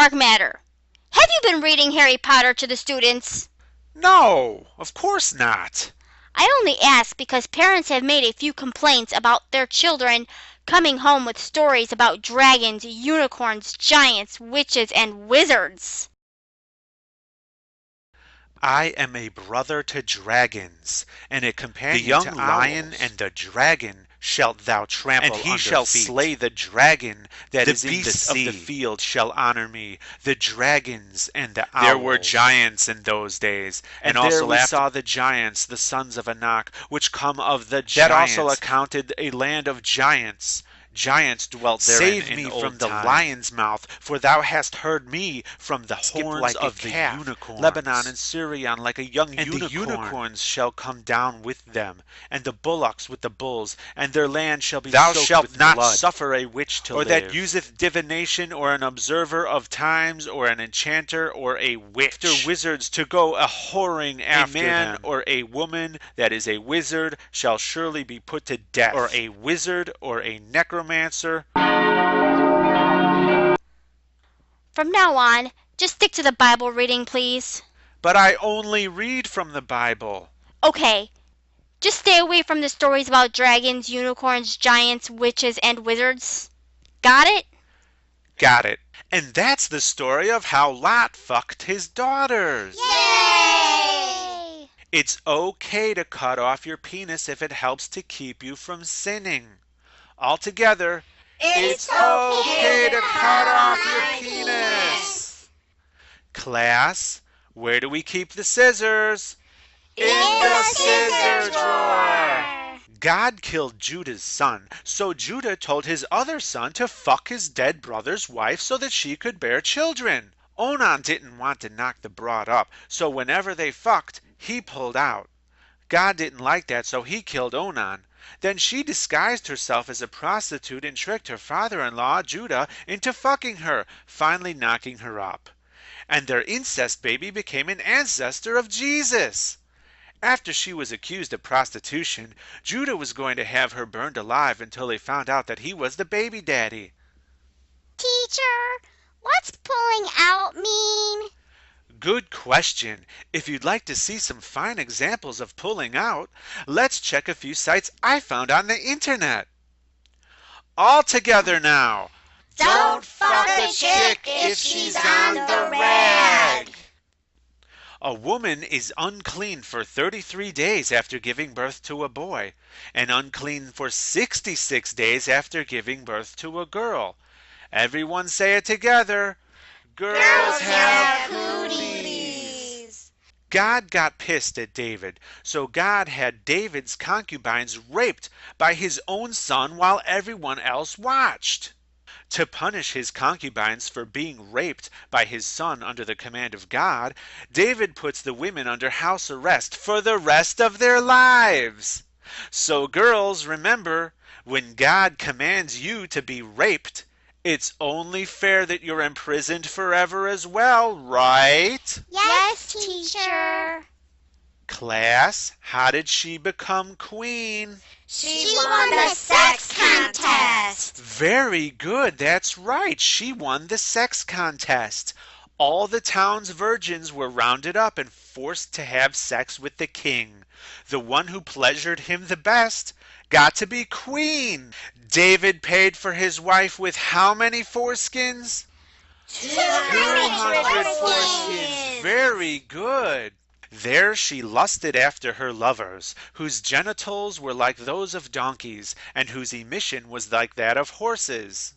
dark matter. Have you been reading Harry Potter to the students? No, of course not. I only ask because parents have made a few complaints about their children coming home with stories about dragons, unicorns, giants, witches, and wizards. I am a brother to dragons, and a companion to owls. The young lion and the dragon shalt thou trample under feet. And he shall slay the dragon that is in the sea. The beasts of the field shall honor me, the dragons and the owls. There were giants in those days, and also there we saw the giants, the sons of Anak, which come of the giants. That also accounted a land of giants. Giants dwelt therein. Save me from the lion's mouth, for thou hast heard me from the horns of the unicorns. Lebanon and Sirion like a young unicorn. And the unicorns shall come down with them, and the bullocks with the bulls, and their land shall be soaked with blood. Thou shalt not suffer a witch to live, or that useth divination, or an observer of times, or an enchanter, or a witch. After wizards to go a whoring after them. A man or a woman that is a wizard shall surely be put to death, or a wizard or a necromancer. From now on, just stick to the Bible reading, please. But I only read from the Bible. Okay, just stay away from the stories about dragons, unicorns, giants, witches, and wizards. Got it? Got it. And that's the story of how Lot fucked his daughters. Yay! It's okay to cut off your penis if it helps to keep you from sinning. Altogether, it's okay to cut off your penis. Class, where do we keep the scissors? In the scissor drawer. God killed Judah's son, so Judah told his other son to fuck his dead brother's wife so that she could bear children. Onan didn't want to knock the broad up, so whenever they fucked, he pulled out. God didn't like that, so he killed Onan. Then she disguised herself as a prostitute and tricked her father-in-law, Judah, into fucking her, finally knocking her up. And their incest baby became an ancestor of Jesus. After she was accused of prostitution, Judah was going to have her burned alive until they found out that he was the baby daddy. Teacher, what's pulling out mean? Good question. If you'd like to see some fine examples of pulling out, let's check a few sites I found on the internet. All together now. Don't fuck a chick if she's on the rag. A woman is unclean for 33 days after giving birth to a boy, and unclean for 66 days after giving birth to a girl. Everyone say it together. Girls have cooties. God got pissed at David, so God had David's concubines raped by his own son while everyone else watched. To punish his concubines for being raped by his son under the command of God, David puts the women under house arrest for the rest of their lives. So girls, remember, when God commands you to be raped, it's only fair that you're imprisoned forever as well, right? Yes, teacher. Class, how did she become queen? She won the sex contest. Very good, that's right. She won the sex contest. All the town's virgins were rounded up and forced to have sex with the king. The one who pleasured him the best got to be queen. David paid for his wife with how many foreskins? 200 foreskins. Very good. There she lusted after her lovers, whose genitals were like those of donkeys, and whose emission was like that of horses.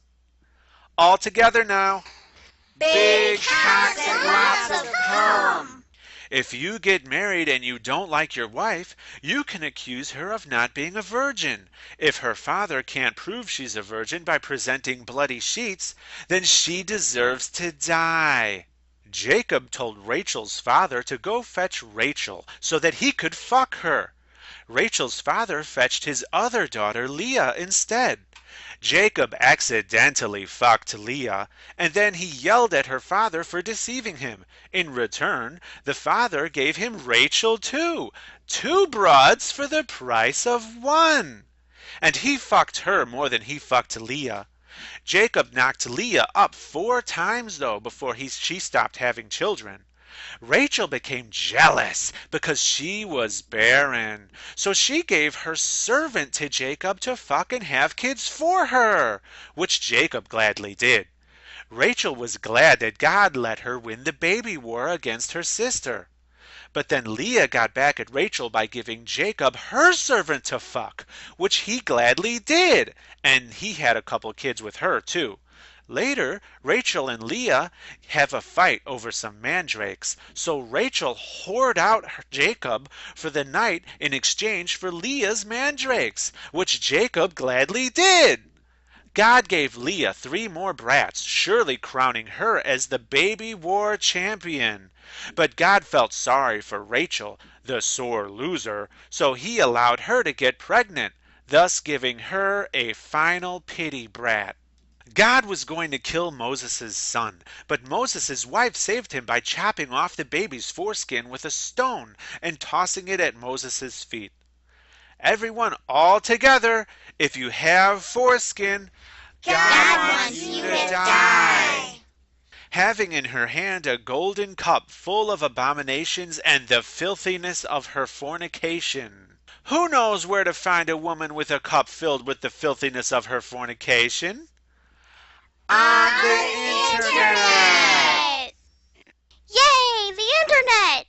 All together now. Big cocks and lots of cum. If you get married and you don't like your wife, you can accuse her of not being a virgin. If her father can't prove she's a virgin by presenting bloody sheets, then she deserves to die. Jacob told Rachel's father to go fetch Rachel so that he could fuck her. Rachel's father fetched his other daughter Leah instead. Jacob accidentally fucked Leah, and then he yelled at her father for deceiving him. In return, the father gave him Rachel too, 2 broads for the price of 1. And he fucked her more than he fucked Leah. Jacob knocked Leah up 4 times, though, before she stopped having children. Rachel became jealous because she was barren. So she gave her servant to Jacob to fucking have kids for her, which Jacob gladly did. Rachel was glad that God let her win the baby war against her sister. But then Leah got back at Rachel by giving Jacob her servant to fuck, which he gladly did, and he had a couple kids with her too. Later, Rachel and Leah have a fight over some mandrakes, so Rachel whored out Jacob for the night in exchange for Leah's mandrakes, which Jacob gladly did. God gave Leah 3 more brats, surely crowning her as the baby war champion. But God felt sorry for Rachel, the sore loser, so he allowed her to get pregnant, thus giving her a final pity brat. God was going to kill Moses' son, but Moses' wife saved him by chopping off the baby's foreskin with a stone and tossing it at Moses' feet. Everyone all together, if you have foreskin, God wants you to die. Having in her hand a golden cup full of abominations and the filthiness of her fornication. Who knows where to find a woman with a cup filled with the filthiness of her fornication? On the internet! Yay, the internet!